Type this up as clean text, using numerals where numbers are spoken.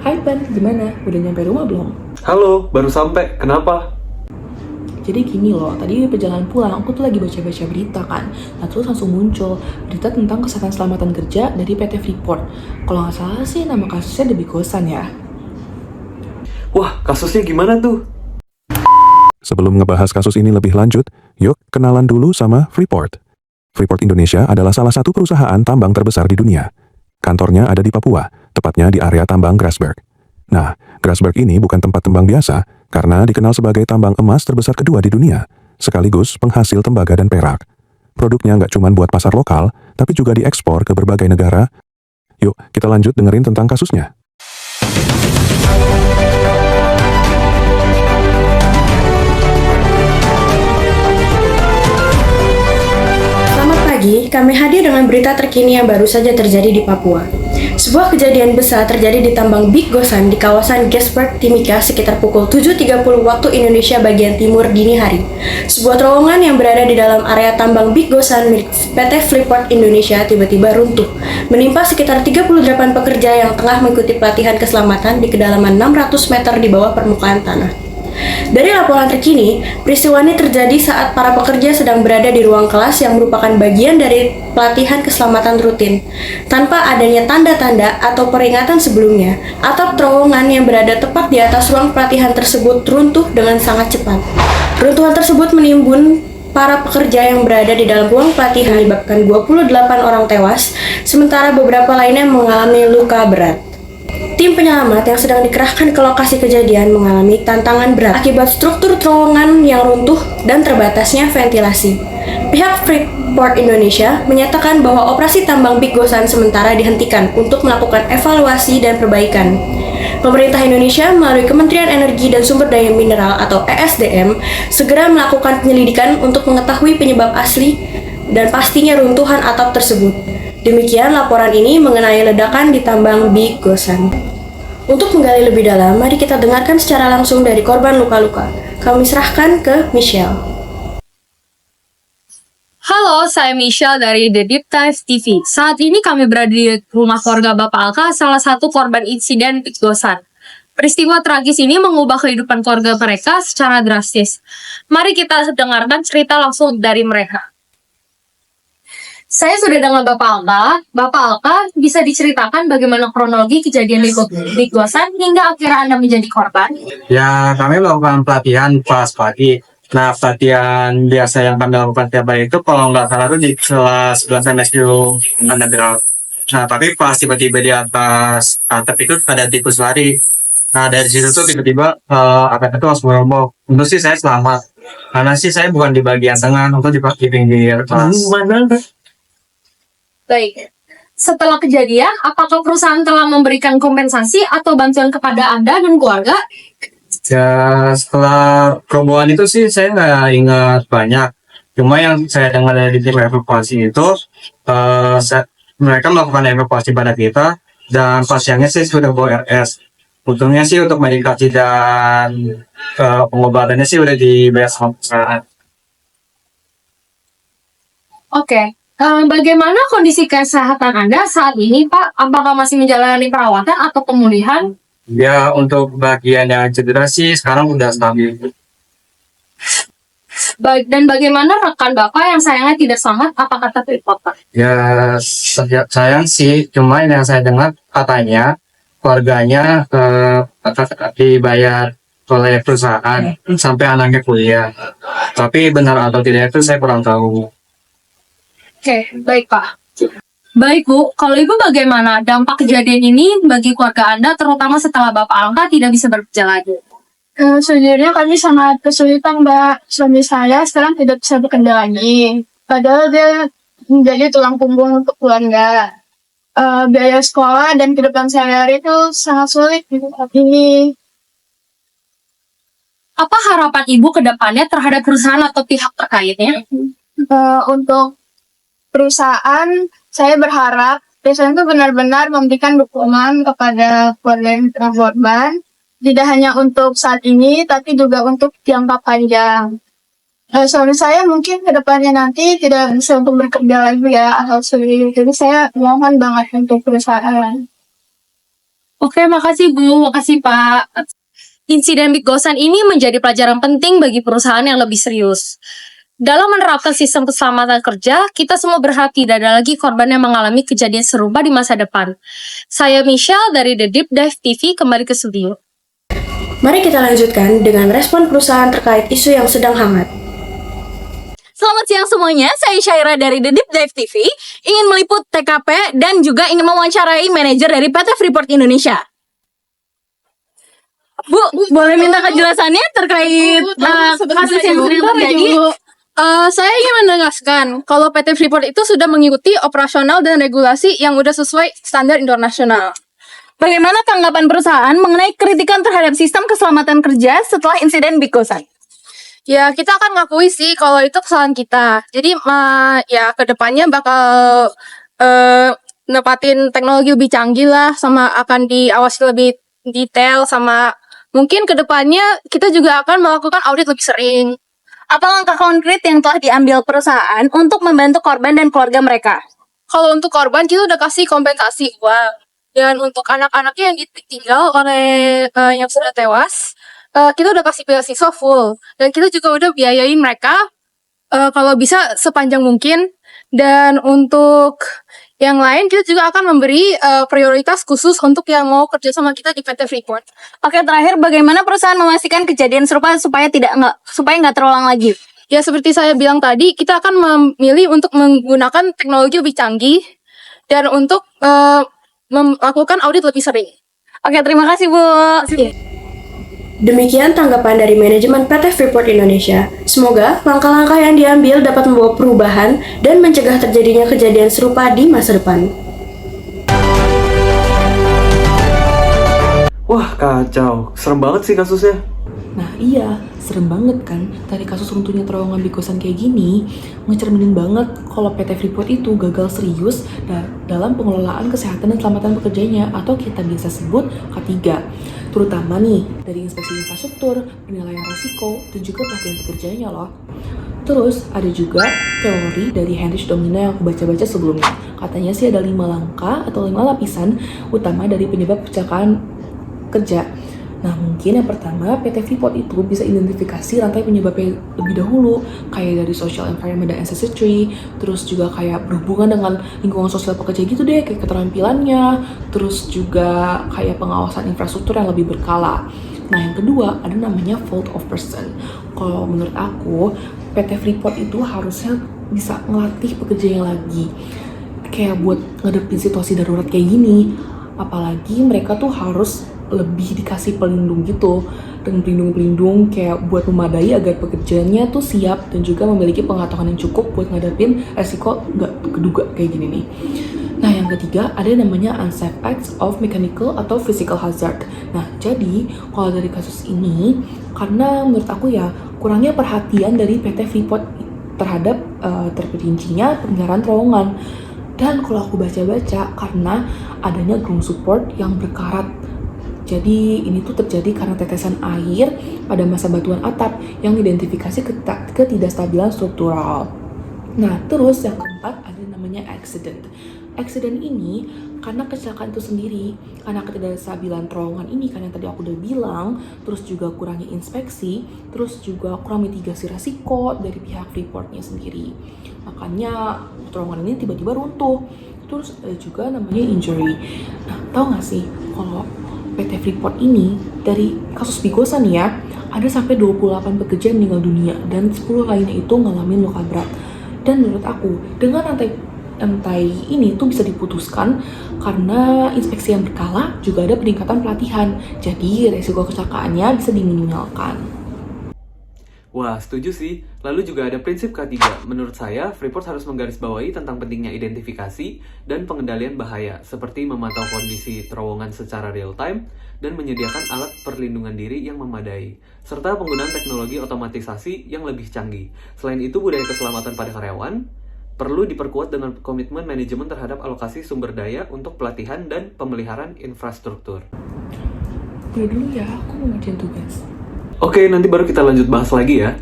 Hai Pan, gimana? Udah nyampe rumah belum? Halo, baru sampai. Kenapa? Jadi gini loh, tadi perjalanan pulang aku tuh lagi baca-baca berita kan. Nah terus langsung muncul berita tentang kesehatan selamatan kerja dari PT Freeport. Kalau nggak salah sih nama kasusnya The Big Gosan ya. Wah, kasusnya gimana tuh? Sebelum ngebahas kasus ini lebih lanjut, yuk kenalan dulu sama Freeport. Freeport Indonesia adalah salah satu perusahaan tambang terbesar di dunia. Kantornya ada di Papua, tepatnya di area tambang Grasberg. Nah, Grasberg ini bukan tempat tambang biasa, karena dikenal sebagai tambang emas terbesar kedua di dunia, sekaligus penghasil tembaga dan perak. Produknya nggak cuma buat pasar lokal, tapi juga diekspor ke berbagai negara. Yuk, kita lanjut dengerin tentang kasusnya. Selamat pagi, kami hadir dengan berita terkini yang baru saja terjadi di Papua. Sebuah kejadian besar terjadi di tambang Big Gosan di kawasan Grasberg, Timika sekitar pukul 7.30 waktu Indonesia bagian timur dini hari. Sebuah terowongan yang berada di dalam area tambang Big Gosan milik PT Freeport Indonesia tiba-tiba runtuh, menimpa sekitar 38 pekerja yang tengah mengikuti pelatihan keselamatan di kedalaman 600 meter di bawah permukaan tanah. Dari laporan terkini, peristiwa ini terjadi saat para pekerja sedang berada di ruang kelas yang merupakan bagian dari pelatihan keselamatan rutin. Tanpa adanya tanda-tanda atau peringatan sebelumnya, atap terowongan yang berada tepat di atas ruang pelatihan tersebut runtuh dengan sangat cepat. Runtuhan tersebut menimbun para pekerja yang berada di dalam ruang pelatihan menyebabkan 28 orang tewas, sementara beberapa lainnya mengalami luka berat. Tim penyelamat yang sedang dikerahkan ke lokasi kejadian mengalami tantangan berat akibat struktur terowongan yang runtuh dan terbatasnya ventilasi. Pihak Freeport Indonesia menyatakan bahwa operasi tambang Big Gosan sementara dihentikan untuk melakukan evaluasi dan perbaikan. Pemerintah Indonesia melalui Kementerian Energi dan Sumber Daya Mineral atau ESDM segera melakukan penyelidikan untuk mengetahui penyebab asli dan pastinya runtuhan atap tersebut. Demikian laporan ini mengenai ledakan di tambang Big Gosan. Untuk menggali lebih dalam, mari kita dengarkan secara langsung dari korban luka-luka. Kami serahkan ke Michelle. Halo, saya Michelle dari The Deep Dive TV. Saat ini kami berada di rumah keluarga Bapak Alka, salah satu korban insiden Big Gosan. Peristiwa tragis ini mengubah kehidupan keluarga mereka secara drastis. Mari kita dengarkan cerita langsung dari mereka. Saya sudah dengan Bapak Alka. Bapak Alka, bisa diceritakan bagaimana kronologi kejadian di Big Gosan hingga akhirnya Anda menjadi korban? Ya, kami melakukan pelatihan pas pagi. Nah, pelatihan biasa yang kami lakukan tiap hari itu kalau nggak salah itu di kelas 11 MSQ Underground. Nah, tapi pas tiba-tiba di atas atap itu ada tikus lari. Nah, dari situ tuh tiba-tiba atap itu langsung roboh. Untuk sih saya selamat. Karena sih saya bukan di bagian tengah, untuk di pinggir kelas. Baik. Setelah kejadian, apakah perusahaan telah memberikan kompensasi atau bantuan kepada Anda dan keluarga? Ya, setelah robohan itu sih saya nggak ingat banyak. Cuma yang saya dengar dari tim evakuasi itu, mereka melakukan evakuasi pada kita, dan pasiennya sih sudah bawa RS. Untungnya sih untuk medikasi dan pengobatannya sih udah dibayar sama perusahaan. Oke. Bagaimana kondisi kesehatan Anda saat ini, Pak? Apakah masih menjalani perawatan atau pemulihan? Ya, untuk bagian yang cedera sih sekarang udah stabil. Dan bagaimana rekan Bapak yang sayangnya tidak selamat? Apa kata Freeport, Pak? Ya, sayang sih, cuma yang saya dengar katanya keluarganya dibayar oleh perusahaan sampai anaknya kuliah. Tapi benar atau tidak itu saya kurang tahu. Oke, baik Pak. Baik Bu, kalau Ibu bagaimana dampak kejadian ini bagi keluarga Anda, terutama setelah Bapak Alka tidak bisa bekerja lagi? Sejujurnya kami sangat kesulitan, Mbak. Suami saya sekarang tidak bisa bekerja lagi. Padahal dia menjadi tulang punggung untuk keluarga. Biaya sekolah dan kehidupan sehari-hari itu sangat sulit di saat ini. Apa harapan Ibu ke depannya terhadap perusahaan atau pihak terkaitnya? Untuk perusahaan, saya berharap perusahaan itu benar-benar memberikan dukungan kepada keluarga yang telah korban, tidak hanya untuk saat ini, tapi juga untuk jangka panjang. Suami saya mungkin ke depannya nanti tidak bisa untuk bekerja lagi ya, atau seperti itu. Jadi saya mohon banget untuk perusahaan. Oke, makasih Bu, makasih Pak. Insiden Big Gosan ini menjadi pelajaran penting bagi perusahaan yang lebih serius. Dalam menerapkan sistem keselamatan kerja, kita semua berharap tidak ada lagi korban yang mengalami kejadian serupa di masa depan. Saya Michelle dari The Deep Dive TV kembali ke studio. Mari kita lanjutkan dengan respon perusahaan terkait isu yang sedang hangat. Selamat siang semuanya, saya Syaira dari The Deep Dive TV, ingin meliput TKP dan juga ingin mewawancarai manajer dari PT Freeport Indonesia. Bu, boleh minta kejelasannya terkait kasus yang sering terjadi? Saya ingin menegaskan kalau PT Freeport itu sudah mengikuti operasional dan regulasi yang sudah sesuai standar internasional. Bagaimana tanggapan perusahaan mengenai kritikan terhadap sistem keselamatan kerja setelah insiden Big Gosan? Ya, kita akan ngakui sih kalau itu kesalahan kita. Jadi, ya kedepannya bakal nepatin teknologi lebih canggih lah, sama akan diawasi lebih detail, sama mungkin kedepannya kita juga akan melakukan audit lebih sering. Apa langkah konkret yang telah diambil perusahaan untuk membantu korban dan keluarga mereka? Kalau untuk korban, kita udah kasih kompensasi uang. Dan untuk anak-anaknya yang ditinggal oleh yang sudah tewas, kita udah kasih beasiswa full. Dan kita juga udah biayain mereka kalau bisa sepanjang mungkin. Dan untuk yang lain, kita juga akan memberi prioritas khusus untuk yang mau kerja sama kita di PT Freeport. Oke, terakhir bagaimana perusahaan memastikan kejadian serupa supaya nggak terulang lagi? Ya, seperti saya bilang tadi, kita akan memilih untuk menggunakan teknologi lebih canggih dan untuk melakukan audit lebih sering. Oke, terima kasih Bu. Demikian tanggapan dari manajemen PT Freeport Indonesia. Semoga langkah-langkah yang diambil dapat membawa perubahan dan mencegah terjadinya kejadian serupa di masa depan. Wah, kacau. Serem banget sih kasusnya. Nah iya, serem banget kan. Dari kasus runtuhnya terowongan Big Gosan kayak gini, ngecerminin banget kalau PT Freeport itu gagal serius dalam pengelolaan kesehatan dan keselamatan pekerjanya atau kita biasa sebut K3. Terutama nih, dari inspeksi infrastruktur, penilaian risiko, dan juga pelatihan pekerjanya loh. Terus ada juga teori dari Heinrich Domina yang aku baca-baca sebelumnya. Katanya sih ada 5 langkah atau 5 lapisan utama dari penyebab kecelakaan kerja. Nah mungkin yang pertama PT Freeport itu bisa identifikasi rantai penyebabnya lebih dahulu, kayak dari social environment dan ancestry, terus juga kayak berhubungan dengan lingkungan sosial pekerja gitu deh, kayak keterampilannya, terus juga kayak pengawasan infrastruktur yang lebih berkala. Nah yang kedua ada namanya fault of person. Kalau menurut aku PT Freeport itu harusnya bisa ngelatih pekerjanya lagi, kayak buat ngadepin situasi darurat kayak gini. Apalagi mereka tuh harus lebih dikasih pelindung gitu, dengan pelindung-pelindung kayak buat memadai agar pekerjaannya tuh siap dan juga memiliki pengetahuan yang cukup buat ngadepin resiko nggak keduga kayak gini nih. Nah yang ketiga ada namanya unsafe acts of mechanical atau physical hazard. Nah jadi kalau dari kasus ini, karena menurut aku ya kurangnya perhatian dari PT Freeport terhadap terperincinya penyelenggaraan terowongan. Dan kalau aku baca-baca karena adanya ground support yang berkarat. Jadi ini tuh terjadi karena tetesan air pada masa batuan atap yang identifikasi ketidakstabilan struktural. Nah terus yang keempat ada namanya accident. Accident ini karena kecelakaan itu sendiri, karena ketidakstabilan terowongan ini kan yang tadi aku udah bilang, terus juga kurangnya inspeksi, terus juga kurang mitigasi resiko dari pihak Freeportnya sendiri. Makanya terowongan ini tiba-tiba runtuh. Terus ada juga namanya injury. Nah tahu gak sih kalau PT Freeport ini dari kasus Big Gosan ya, ada sampai 28 pekerja yang meninggal dunia dan 10 lainnya itu ngalamin luka berat. Dan menurut aku dengan rantai ini tuh bisa diputuskan karena inspeksi yang berkala, juga ada peningkatan pelatihan. Jadi resiko kecelakaannya bisa diminimalkan. Wah, setuju sih. Lalu juga ada prinsip K3. Menurut saya, Freeport harus menggarisbawahi tentang pentingnya identifikasi dan pengendalian bahaya, seperti memantau kondisi terowongan secara real time dan menyediakan alat perlindungan diri yang memadai, serta penggunaan teknologi otomatisasi yang lebih canggih. Selain itu, budaya keselamatan pada karyawan perlu diperkuat dengan komitmen manajemen terhadap alokasi sumber daya untuk pelatihan dan pemeliharaan infrastruktur. Udah dulu ya, aku mau ngerjain tugas. Oke, nanti baru kita lanjut bahas lagi ya.